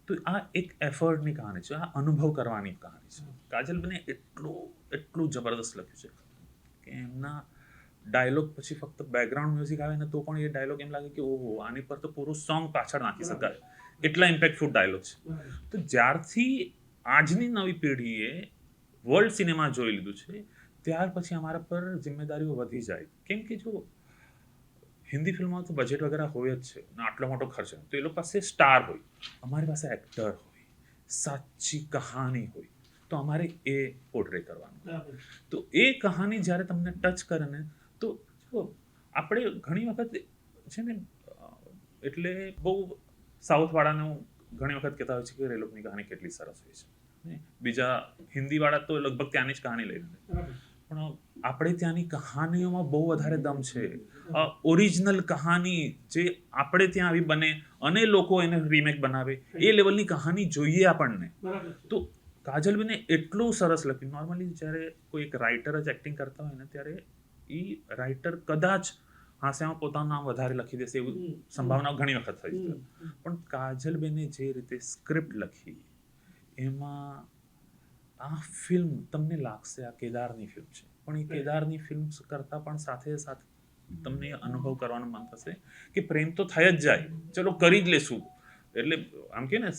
તો આ એક એફર્ટની કહાની છે, આ અનુભવ કરવાની કહાની છે. કાજલબેને એટલું જબરદસ્ત લખ્યું છે કે એમના ડાયલોગ પછી ફક્ત બેકગ્રાઉન્ડ મ્યુઝિક આવે ને તો પણ એ ડાયલોગ એમ લાગે કે ઓહો આની પર તો પૂરું સોંગ પાછળ નાખી શકાય, એટલા ઇમ્પેક્ટફુલ ડાયલોગ છે. તો જ્યારથી આજની નવી પેઢીએ વર્લ્ડ સિનેમા જોઈ લીધું છે ત્યાર પછી અમારા પર જિમ્મેદારીઓ વધી જાય, કેમ કે જો હિન્દી ફિલ્મમાં તો બજેટ વગેરે હોય જ છે ને આટલો મોટો ખર્ચ, તો એ લોકો પાસે સ્ટાર હોય, અમારી પાસે એક્ટર હોય, સાચી કહાની હોય, તો અમારે એ પોર્ટ્રે કરવાનું. તો એ કહાની જ્યારે તમને ટચ કરે ને તો જો આપણે ઘણી વખત છે ને એટલે બહુ સાઉથવાળાનું ઘણી વખત કહેતા હોય છે કે એ લોકોની કહાની કેટલી સરસ હોય છે, બીજા હિન્દીવાળા તો લગભગ ત્યાંની જ કહાની લઈ લે, પણ આપણે ત્યાંની કહાનીઓમાં બહુ વધારે દમ છે. ઓરિજિનલ કહાની જે આપણે ત્યાં આવી બને અને લોકો એને રીમેક બનાવે એ લેવલની કહાની જોઈએ આપણને. તો કાજલબેને એટલું સરસ લખ્યું. નોર્મલી જ્યારે કોઈ એક રાઇટર જ એક્ટિંગ કરતા હોય ને ત્યારે એ રાઇટર કદાચ હાસ્યામાં પોતાનું નામ વધારે લખી દેશે એવું સંભાવના ઘણી વખત થઈ છે, પણ કાજલબેને જે રીતે સ્ક્રિપ્ટ લખી એમાં આ ફિલ્મ તમને લાગશે આ કેદારની ફિલ્મ છે, પણ એ કેદારની ફિલ્મ કરતાં પણ સાથે સાથે તમને અનુભવ કરવાનું મન થશે કે પ્રેમ તો થઈ જ જાય, ચલો કરી જ લેશું, એટલે આમ કે ને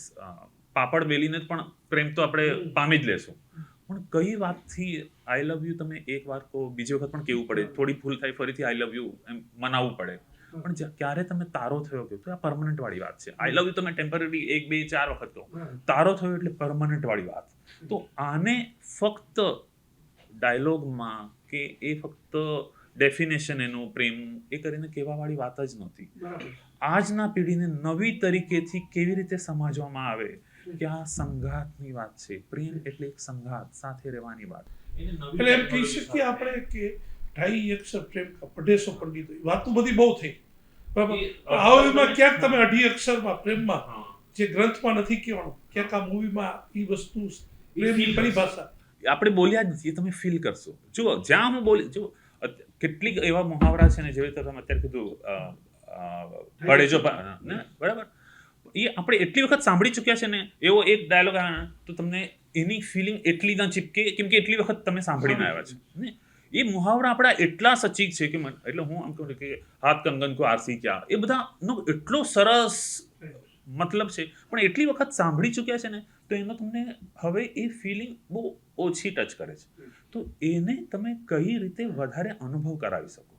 પાપડ બેલીને પણ પ્રેમ તો આપણે પામી જ લેશું, પણ કઈ વાતથી આઈ લવ યુ તમે એક વાર કહો, બીજી વખત પણ કેવું પડે, થોડી ભૂલ થાય ફરીથી આઈ લવ યુ એમ મનાવવું પડે, પણ ક્યારે તમે તારો થયો કે તો આ પરમનન્ટ વાળી વાત છે. આઈ લવ યુ તમે ટેમ્પરરી 1 2 4 વખત કહો, તારો થયો એટલે પરમનન્ટ વાળી વાત. તો આને ફક્ત ડાયલોગમાં કે એ ફક્ત ડેફિનેશન એનું પ્રેમ એ કરીને કહેવાવાળી વાત જ નહોતી. આજના પેઢીને નવી તરીકેથી કેવી રીતે સમજવામાં આવે કે આ સંઘાતની વાત છે, પ્રેમ એટલે એક સંઘાત, સાથે રહેવાની વાત. એટલે એમ કહી શકીએ આપણે કે 2.5 અક્ષર પ્રેમ કા પઢેસો પંડિત, વાતો બધી બહુ થઈ બરાબર, આવામાં ક્યાંક તમે 2.5 અક્ષરમાં પ્રેમમાં જે ગ્રંથમાં નથી કહેવાનું, ક્યાંક આ મૂવીમાં એ વસ્તુ પ્રેમની પરિભાષા આપણે બોલ્યા જ નથી, તમે ફીલ કરશો. જુઓ જ્યાં હું બોલી, જુઓ કેટલીક એવા મુહાવરા છે ને જેવી રીતે તમે અત્યારે કીધું પઢેજો ને બરાબર, એ આપણે એટલી વખત સાંભળી ચૂક્યા છે ને, એવો એક ડાયલોગ આવે તો તમને એની ફિલિંગ એટલી ના ચીપકે કેમ કે એટલી વખત તમે સાંભળીને આવ્યા છે ને. એ મુહાવરા આપણા એટલા સચીક છે કે એટલે હું આમ કહું કે હાથ કંગન કો આરસી ક્યાં, એ બધાનો એટલો સરસ મતલબ છે, પણ એટલી વખત સાંભળી ચૂક્યા છે ને તો એનો તમને હવે એ ફિલિંગ બહુ ઓછી ટચ કરે છે. તો એને તમે કઈ રીતે વધારે અનુભવ કરાવી શકો.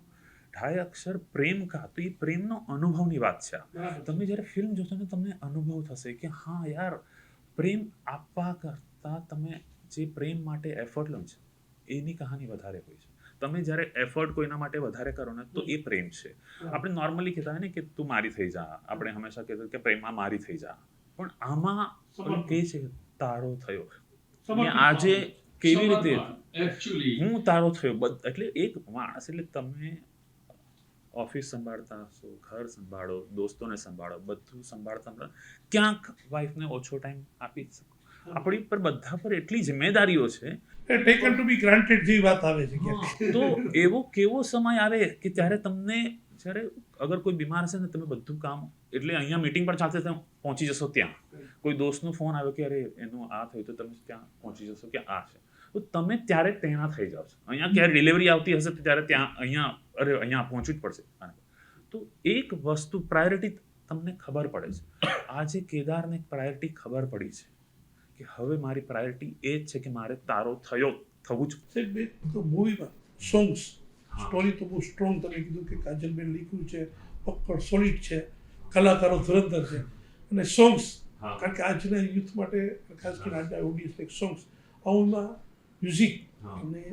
2.5 અક્ષર પ્રેમ કા, તો એ પ્રેમનો અનુભવની વાત છે. તમે જ્યારે ફિલ્મ જોશો ને તમને અનુભવ થશે કે હા યાર, પ્રેમ આપવા કરતાં તમે જે પ્રેમ માટે એફર્ટ લો છો એની કહાની વધારે હોય છે. તમે જ્યારે એફર્ટ કોઈના માટે વધારે કરો ને તો એ પ્રેમ છે. આપણે નોર્મલી કહેતા હોય ને કે તું મારી થઈ જા, આપણે હંમેશા કહેતા કે પ્રેમમાં મારી થઈ જા, પણ આમાં કહે છે તારો થયો. આજે કેવી રીતે એકચ્યુઅલી હું તારો થયો એટલે એક માણસ એટલે તમે ઓફિસ સંભાળતા હશો, ઘર સંભાળો, દોસ્તોને સંભાળો, બધું સંભાળતા ક્યાંક વાઈફને ઓછો ટાઈમ આપી જ શકો. આપણી પર બધા પર એટલી જિમ્મેદારીઓ છે. ટેકન ટુ બી ગ્રાન્ટેડ જેવી વાત આવે છે ક્યાંક. તો એવો કેવો સમય આવે કે ત્યારે તમને જ્યારે અગર કોઈ બીમાર હશે ને તમે બધું કામ એટલે અહીંયા મીટિંગ પર ચાલશે તમે પહોંચી જશો ત્યાં. કોઈ દોસ્તનો ફોન આવ્યો કે અરે એનું આ થયું તો તમે ત્યાં પહોંચી જશો કે આ છે. તો તમે ત્યારે તેના થઈ જાઓ છો. અહીંયા ક્યારે ડિલિવરી આવતી હશે ત્યારે ત્યાં અહીંયા પહોંચવું જ પડશે. તો એક વસ્તુ પ્રાયોરિટી તમને ખબર પડે છે. આજે કેદારને એક પ્રાયોરિટી ખબર પડી છે કે હવે મારી પ્રાયોરિટી એ જ છે કે મારે તારો થવું જ. સાહેબ બે તો મૂવીમાં સોંગ્સ સ્ટોરી તો બહુ સ્ટ્રોંગ તમે કીધું કે કાજલબેન લખ્યું છે, પક્કડ સોલિડ છે, કલાકારો ધુરંધર છે અને સોંગ્સ કારણ કે આજના યુથ માટે ખાસ કરીને આજના ઓડિયન્સ એક સોંગ્સ આવુંમાં મ્યુઝિક અને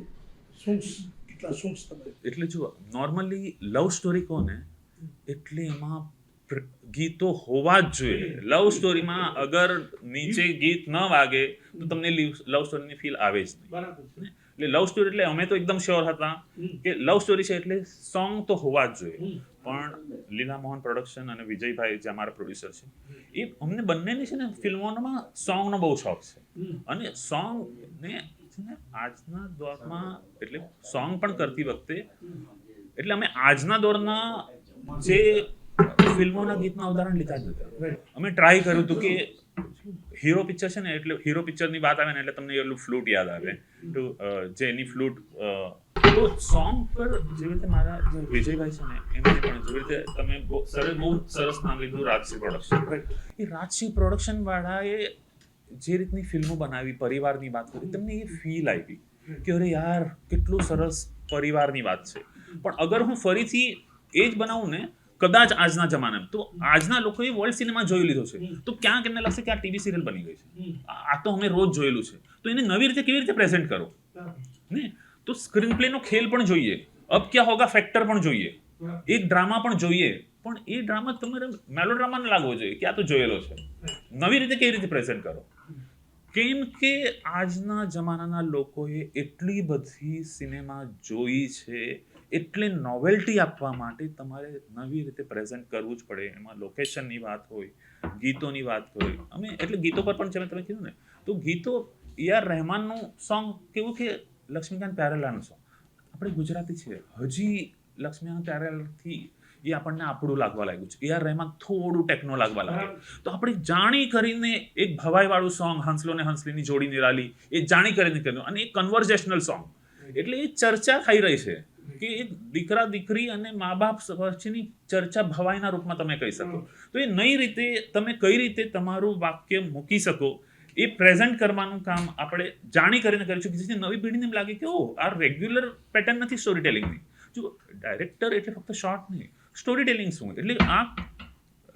સોંગ્સ કેટલા સોંગ્સ તમે એટલે જો નોર્મલી લવ સ્ટોરી કહો ને એટલે એમાં ગીતો હોવા જ જોઈએ. લવ સ્ટોરીમાં અગર નીચે ગીત ન વાગે તો તમને લવ સ્ટોરીની ફીલ આવે જ નહીં. બરાબર છે. એટલે લવ સ્ટોરી એટલે અમે તો એકદમ શ્યોર હતા કે લવ સ્ટોરી છે એટલે સોંગ તો હોવા જ જોઈએ. પણ લીલા મોહન પ્રોડક્શન અને વિજયભાઈ જે અમારા પ્રોડ્યુસર છે એ અમને બંનેને છે ને ફિલ્મોમાં સોંગનો બહુ શોખ છે. અને સોંગને આજના દોરમાં એટલે સોંગ પણ કરતી વખતે એટલે અમે આજના દોરના જે ફિલ્મોના ગીતના ઉદાહરણ લીધા જ હતા. અમે ટ્રાય કર્યું હતું કે હીરો પિક્ચર છે ને એટલે હીરો પિક્ચરની વાત આવે ને એટલે તમને એટલું ફ્લૂટ યાદ આવે તો જે એની ફ્લૂટ તો સોંગ પર જેવી રીતે મારા જે વિજયભાઈ છે ને એમને પણ જેવી રીતે તમે બહુ સરસ નામ લીધું રાજસિંહ પ્રોડક્શન. એ રાજસિંહ પ્રોડક્શન વાળાએ જે રીતની ફિલ્મો બનાવી પરિવારની વાત કરી તમને એ ફીલ આવી કે અરે યાર કેટલું સરસ પરિવારની વાત છે. પણ અગર હું ફરીથી એ જ બનાવું ને કદાચ આજના જમાનામાં તો આજના લોકોએ વર્લ્ડ સિનેમા જોઈ લીધો છે તો ક્યાંક એમને લાગશે કે આ ટીવી સિરિયલ બની ગઈ છે. આ તો અમે રોજ જોયેલું છે તો એને નવી રીતે કેવી રીતે પ્રેઝન્ટ કરો ને. તો સ્ક્રીન પ્લેનો ખેલ પણ જોઈએ, અબ ક્યાં હોગા ફેક્ટર પણ જોઈએ, એક ડ્રામા પણ જોઈએ. પણ એ ડ્રામા તમારે મેલો ડ્રામા ન લાગવો જોઈએ કે આ તો જોયેલો છે. નવી રીતે કેવી રીતે પ્રેઝન્ટ કરો. કેમ કે આજના જમાનાના લોકોએ એટલી બધી સિનેમા જોઈ છે એટલે નોવેલ્ટી આપવા માટે તમારે નવી રીતે પ્રેઝન્ટ કરવું જ પડે. એમાં લોકેશનની વાત હોય, ગીતોની વાત હોય. અમે એટલે ગીતો પર પણ તમે કીધું ને તો ગીતો AR રહેમાનનું સોંગ કેવું કે લક્ષ્મીકાંત પ્યારેલાલનું સોંગ આપણે ગુજરાતી છે હજી લક્ષ્મીકાંત પ્યારેલાલથી એ આપણને આપણું લાગવા લાગ્યું છે. AR રહેમાન થોડું ટેકનો લાગવા લાગ્યું તો આપણે જાણી કરીને એક ભવાઈવાળું સોંગ હંસલો ને હંસલીની જોડી નિરાલી એ જાણી કરીને કર્યું અને એ કન્વર્ઝેશનલ સોંગ એટલે એ ચર્ચા થઈ રહી છે કે એક દીકરા દીકરી અને મા બાપ વચ્ચેની ચર્ચા ભવાઈના રૂપમાં તમે કહી શકો. તો એ નઈ રીતે તમે કઈ રીતે તમારું વાક્ય મૂકી શકો એ પ્રેઝન્ટ કરવાનું કામ આપણે જાણી કરીને કરીશું કે જેથી નવી પેઢીને એમ લાગે કે ઓ આ રેગ્યુલર પેટર્ન નથી સ્ટોરી ટેલિંગની. જો ડાયરેક્ટર એટલે ફક્ત શોર્ટ નહીં સ્ટોરી ટેલિંગ શું એટલે આ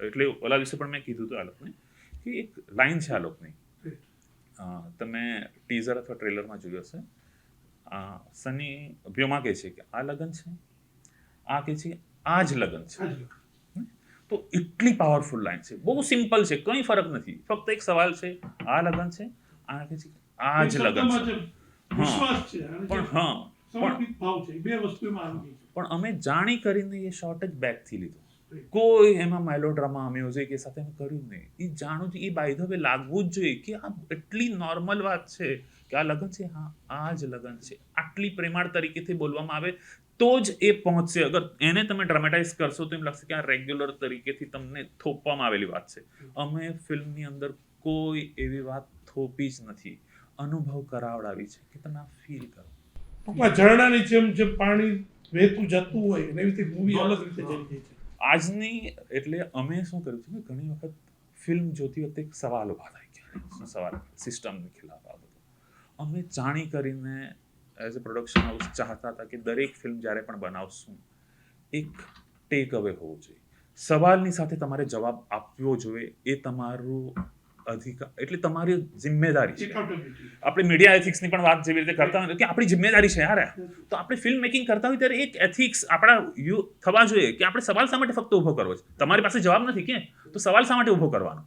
એટલે ઓલા દિવસે પણ મેં કીધું હતું આ લોકોને કે એક લાઈન છે આ લોકોની તમે ટીઝર અથવા ટ્રેલરમાં જોયું હશે. સની વ્યોમા કહે છે કે આ લગન છે, આ કહે છે આ જ લગન છે. તો એટલી પાવરફુલ લાઈન છે, બહુ સિમ્પલ છે, કંઈ ફરક નથી. ફક્ત એક સવાલ છે આ લગન છે, આ કહે છે આ જ લગન છે. પણ અમે જાણી કરીને એ શોર્ટ જ બેકથી લીધો. કોઈ એમાં મેલોડ્રામા મ્યુઝિક એ સાથે કર્યું નહીં. એ જાણું છું એ બાય ધ વે લાગવું જ જોઈએ કે આ એટલી નોર્મલ વાત છે કે આ લગન છે, હા આ જ લગન છે. આટલી પ્રેમાળ તરીકેથી બોલવામાં આવે તો જ એ પહોંચશે. અગર એને તમે ડ્રામેટાઇઝ કરશો તો એમ લાગશે કે આ રેગ્યુલર તરીકેથી તમને થોપવામાં આવેલી વાત છે. અમે ફિલ્મની અંદર કોઈ એવી વાત થોપી જ નથી, અનુભવ કરાવડાવી છે કે તમે આ ફીલ કરો. ઝરણાની જેમ પાણી વહેતું જતું હોય એવી રીતે મૂવી અલગ રીતે જઈ જાય છે. આજની એટલે અમે શું કર્યું છે કે ઘણી વખત ફિલ્મ જોતી વખતે એક સવાલ ઉભા થાય કે શું સવાલ સિસ્ટમની ખિલાફ આ બધું. અમે જાણી કરીને એઝ અ પ્રોડક્શન હાઉસ ચાહતા હતા કે દરેક ફિલ્મ જ્યારે પણ બનાવશું એક ટેક અવે હોવું જોઈએ. સવાલની સાથે તમારે જવાબ આપવો જોઈએ. એ તમારું અધિકાર એટલે તમારી જિમ્મેદારી છે. આપણે મીડિયા એથિક્સની પણ વાત જેવી રીતે કરતા હોય કે આપણી જિમ્મેદારી છે યાર. તો આપણે ફિલ્મ મેકિંગ કરતા હોય ત્યારે એક એથિક્સ આપણા થવા જોઈએ કે આપણે સવાલ શા માટે ફક્ત ઊભો કરવો છે. તમારી પાસે જવાબ નથી કે તો સવાલ શા માટે ઊભો કરવાનો.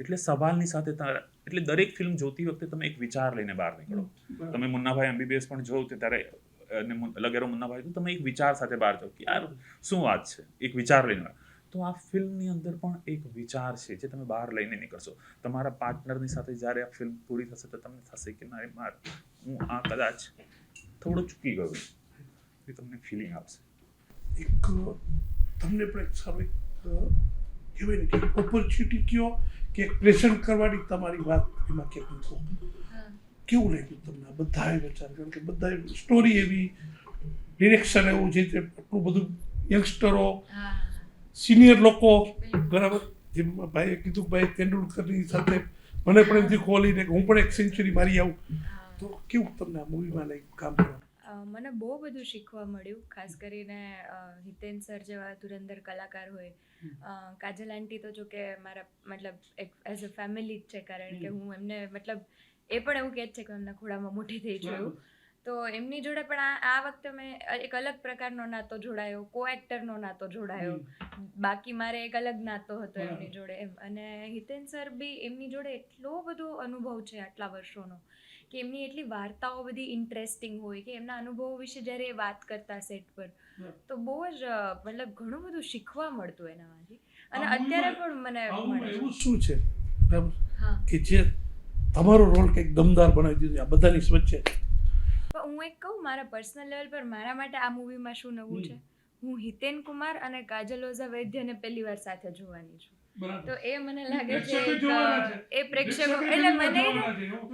એટલે સવાલની સાથે એટલે દરેક ફિલ્મ જોતી વખતે તમે એક વિચાર લઈને બહાર નીકળો. તમે મુન્નાભાઈ MBBS પણ જોવો તો ત્યારે અને લગેરો મુન્નાભાઈ તો તમે એક વિચાર સાથે બહાર જાઓ કે યાર શું વાત છે, એક વિચાર લઈને. તો આ ફિલ્મની અંદર પણ એક વિચાર છે જે તમે બહાર લઈને નીકળશો. તમારા પાર્ટનરની સાથે જ્યારે આ ફિલ્મ પૂરી થશે તો તમને થશે કે ના માર હું આ કદાચ થોડો ચૂકી ગયો, એ તમને ફિલિંગ આપશે. એક તમને પણ એક સારું એક કહેવાય ને કે ઓપોર્ચ્યુનિટી કયો કે એક પ્રેઝન્ટ કરવાની તમારી વાત એમાં ક્યાંક મૂકો. કેવું લાગ્યું તમને આ બધાએ વિચાર? કારણ કે બધાએ સ્ટોરી એવી, ડિરેક્શન એવું છે, આટલું બધું યંગસ્ટરો, સિનિયર લોકો, બરાબર, જેમ ભાઈએ કીધું ભાઈ તેંડુલકરની સાથે મને પણ એમથી ખોલીને હું પણ એક સેન્ચુરી મારી આવું. તો કેવું તમને આ મૂવીમાં કામ કરવાનું? મને બહુ બધું શીખવા મળ્યું, ખાસ કરીને હિતેન સર જેવા ધુરંધર કલાકાર હોય. કાજલ આંટી તો જો કે મારા મતલબ એક એઝ અ ફેમિલી જ છે, કારણ કે હું એમને મતલબ એ પણ એવું કહે છે કે એમના ખોળામાં મોટી થઈ છું. તો એમની જોડે પણ આ વખતે મેં એક અલગ પ્રકારનો નાતો જોડાયો, કો એક્ટરનો નાતો જોડાયો. બાકી મારે એક અલગ નાતો હતો એમની જોડે એમ. અને હિતેન સર બી એમની જોડે એટલો બધો અનુભવ છે આટલા વર્ષોનો, કે એમની એટલી વાર્તાઓ બધી ઇન્ટરેસ્ટિંગ હોય કે એમના અનુભવો વિશે જ્યારે એ વાત કરતા સેટ પર તો બહુ જ મતલબ ઘણું બધું શીખવા મળતું એનામાંથી. અને અત્યારે પણ મને મળે એવું શું છે બરાબર હા. કે જે તમારો રોલ કંઈક દમદાર બનાવી દીધો આ બધાની વચ્ચે? પણ હું એક કહું, મારા પર્સનલ લેવલ પર મારા માટે આ મૂવીમાં શું નવું છે, હું હિતેન કુમાર અને કાજલ ઓઝા વૈદ્યને પહેલી વાર સાથે જોવાની છું. તો એ મને લાગે છે એ પ્રેક્ષકો એટલે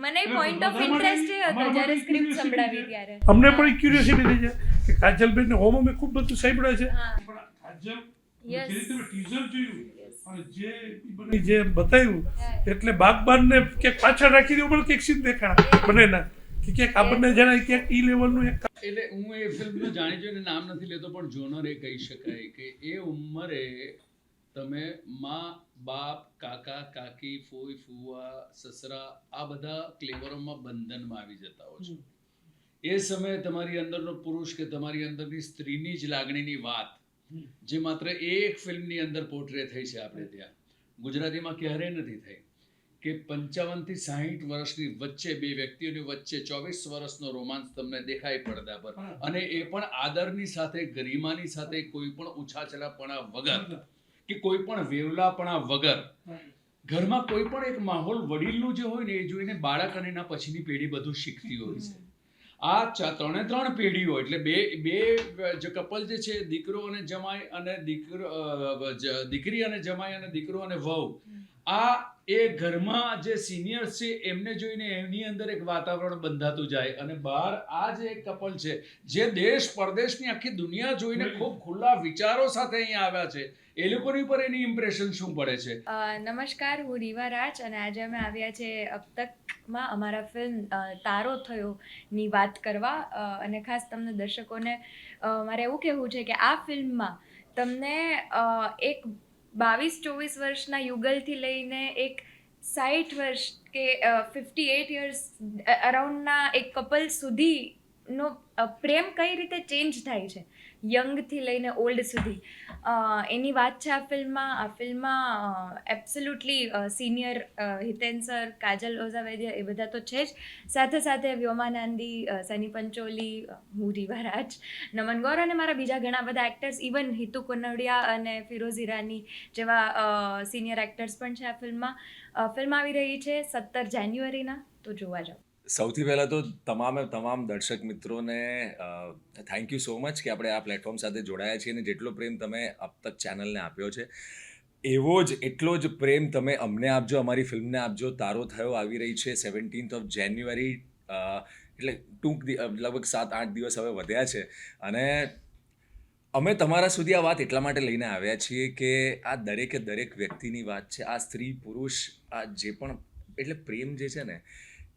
મને પોઈન્ટ ઓફ ઇન્ટરેસ્ટ એ હતો જ્યારે સ્ક્રિપ્ટ સંભળાવી ત્યારે. અમને પણ ક્યુરિયોસિટી થઈ છે કે કાજલબેન હોમ અમે ખૂબ બધું સાંભળ્યા છે, પણ કાજલ Yes. જે રીતે ટીઝર જોયું અને જે બતાવ્યું એટલે બાગબાનને ક્યાંક પાછળ રાખી દેવું પણ ક્યાંક સીન દેખાણા બને ના કે ક્યાંક આપણને જણાય ક્યાંક ઈ લેવલનું એક. એટલે હું એ ફિલ્મનું જાણી જોઈને નામ નથી લેતો, પણ જોનર એ કહી શકાય કે એ ઉંમરે તમે મા, બાપ, કાકા, કાકી, ફોઈ, ફુવા, સસરા આ બધા ક્લેવરોમાં બંધનમાં આવી જતા હો છો. એ સમયે તમારી અંદરનો પુરુષ કે તમારી અંદરની સ્ત્રીની જ લાગણીની વાત જે માત્ર એક ફિલ્મની અંદર પોર્ટ્રે થઈ છે આપણે ત્યાં, ગુજરાતીમાં ક્યારેય નથી થઈ. કે 55 થી 60 વર્ષની વચ્ચે બે વ્યક્તિઓની વચ્ચે 24 વર્ષનો રોમાંસ તમને દેખાય પડદા પર, અને એ પણ આદરની સાથે, ગરિમાની સાથે, કોઈ પણ ઉછાચલાપણા વગર કે કોઈ પણ વેવલાપણા વગર. ઘરમાં કોઈ પણ એક માહોલ વડીલનું જે હોય ને એ જોઈને બાળક અને એના પછીની પેઢી બધું શીખતી હોય છે. આ ત્રણ પેઢીઓ એટલે બે જે કપલ જે છે, દીકરો અને જમાઈ અને દીકરી અને જમાઈ અને દીકરો અને વહુ, આ એ ઘરમાં જે સિનિયર્સ છે એમને જોઈને એમની અંદર એક વાતાવરણ બંધાતું જાય. અને બહાર આ જે એક કપલ છે જે દેશ પરદેશની આખી દુનિયા જોઈને ખૂબ ખુલ્લા વિચારો સાથે અહીંયા આવ્યા છે, એ લોકોની પર એની ઇમ્પ્રેશન શું પડે છે? નમસ્કાર, હું રીવા રાજ અને આજે અમે આવ્યા છે અબ તકમાં અમારા ફિલ્મ તારો થયો ની વાત કરવા. અને ખાસ તમને દર્શકોને મારે એવું કહેવું છે કે આ ફિલ્મમાં તમને એક 22-24 વર્ષના યુગલથી લઈને એક 60 વર્ષ કે 58 યર્સ અરાઉન્ડના એક કપલ સુધીનો પ્રેમ કઈ રીતે ચેન્જ થાય છે, યંગથી લઈને ઓલ્ડ સુધી, એની વાત છે આ ફિલ્મમાં. આ ફિલ્મમાં absolutely senior Hiten sir, Kajal Oza વૈદ્ય એ બધા તો છે જ, સાથે સાથે વ્યોમા નાંદી, સની પંચોલી, હું રીવા રાજ, નમન ગૌર અને મારા બીજા ઘણા બધા એક્ટર્સ, ઇવન હિતુ કનોડિયા અને ફિરોઝ ઈરાની જેવા સિનિયર એક્ટર્સ પણ છે આ ફિલ્મમાં. ફિલ્મ આવી રહી છે 17 જાન્યુઆરીના, તો જોવા જાઓ. સૌથી પહેલાં તો તમામ દર્શક મિત્રોને થેન્ક યુ સો મચ કે આપણે આ પ્લેટફોર્મ સાથે જોડાયા છીએ અને જેટલો પ્રેમ તમે અબ તક ચેનલને આપ્યો છે એટલો જ પ્રેમ તમે અમને આપજો, અમારી ફિલ્મને આપજો. તારો થયો આવી રહી છે 17 જાન્યુઆરી, એટલે લગભગ 7-8 દિવસ હવે વધ્યા છે. અને અમે તમારા સુધી આ વાત એટલા માટે લઈને આવ્યા છીએ કે આ દરેક વ્યક્તિની વાત છે. આ સ્ત્રી પુરુષ આ જે પણ એટલે પ્રેમ જે છે ને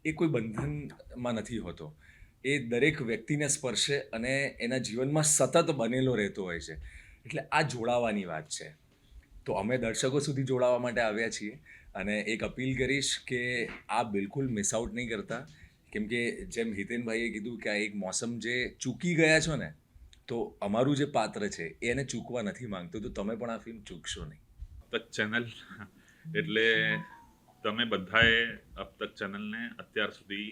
એ કોઈ બંધનમાં નથી હોતો, એ દરેક વ્યક્તિને સ્પર્શે અને એના જીવનમાં સતત બનેલો રહેતો હોય છે. એટલે આ જોડાવાની વાત છે. તો અમે દર્શકો સુધી જોડાવા માટે આવ્યા છીએ અને એક અપીલ કરીશ કે આ બિલકુલ મિસ આઉટ નહીં કરતા, કેમ કે જેમ હિતેનભાઈએ કીધું કે આ એક મોસમ જે ચૂકી ગયા છો ને, તો અમારું જે પાત્ર છે એને ચૂકવા નથી માંગતું, તો તમે પણ આ ફિલ્મ ચૂકશો નહીં. તક ચેનલ એટલે તમે બધાએ અબ તક ચેનલને અત્યાર સુધી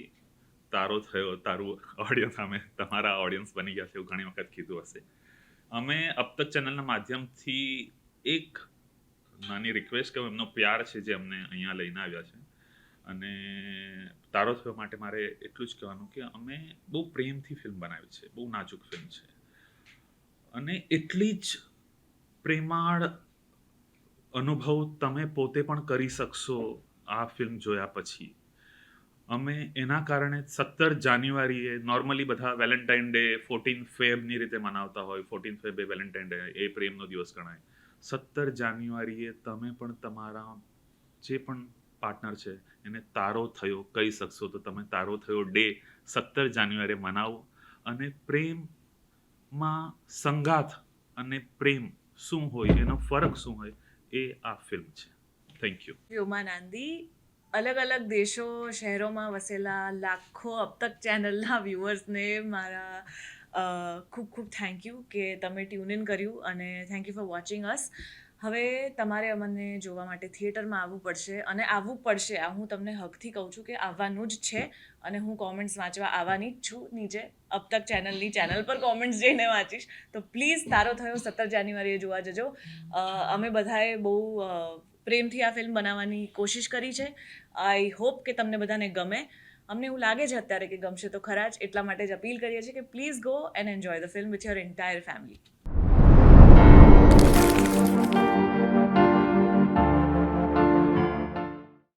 તારું ઓડિયન્સ અમે તમારા ઓડિયન્સ બની ગયા છે એવું ઘણી વખત કીધું હશે. અમે અબ તક ચેનલના માધ્યમથી એક નાની રિક્વેસ્ટ કે એમનો પ્યાર છે જે અમને અહીંયા લઈને આવ્યા છે, અને તારો થયો માટે મારે એટલું જ કહેવાનું કે અમે બહુ પ્રેમથી ફિલ્મ બનાવી છે, બહુ નાજુક ફિલ્મ છે, અને એટલી જ પ્રેમાળ અનુભવ તમે પોતે પણ કરી શકશો આ ફિલ્મ જોયા પછી. અમે એના કારણે 17 જાન્યુઆરીએ નોર્મલી બધા વેલેન્ટાઇન ડે 14 ફેબની રીતે મનાવતા હોય, 14 ફેબ એ વેલેન્ટાઇન ડે એ પ્રેમનો દિવસ ગણાય. 17 જાન્યુઆરીએ તમે પણ તમારા જે પણ પાર્ટનર છે એને તારો થયો કહી શકશો. તો તમે તારો થયો ડે 17 જાન્યુઆરીએ મનાવો, અને પ્રેમમાં સંગાથ અને પ્રેમ શું હોય, એનો ફરક શું હોય, એ આ ફિલ્મ છે. Thank you. વ્યોમા નાંદી. અલગ અલગ દેશો શહેરોમાં વસેલા લાખો અબ તક ચેનલના વ્યુઅર્સને મારા ખૂબ ખૂબ થેન્ક યુ કે તમે ટ્યુન ઇન કર્યું, અને થેન્ક યુ ફોર વોચિંગ અસ. હવે તમારે અમને જોવા માટે થિયેટરમાં આવવું પડશે, અને આવવું પડશે આ હું તમને હકથી કહું છું કે આવવાનું જ છે, અને હું કોમેન્ટ્સ વાંચવા આવવાની જ છું. નીચે અબ તક ચેનલ પર કોમેન્ટ્સ જઈને વાંચીશ. તો પ્લીઝ તારો થયો 17 જાન્યુઆરીએ જોવા જજો. અમે બધાએ બહુ પ્રેમથી આ ફિલ્મ બનાવવાની કોશિશ કરી છે. આઈ હોપ કે તમને બધાને ગમે. અમને એવું લાગે છે અત્યારે કે ગમશે તો ખરા જ, એટલા માટે જ અપીલ કરીએ છીએ કે please go and enjoy the film with your entire family.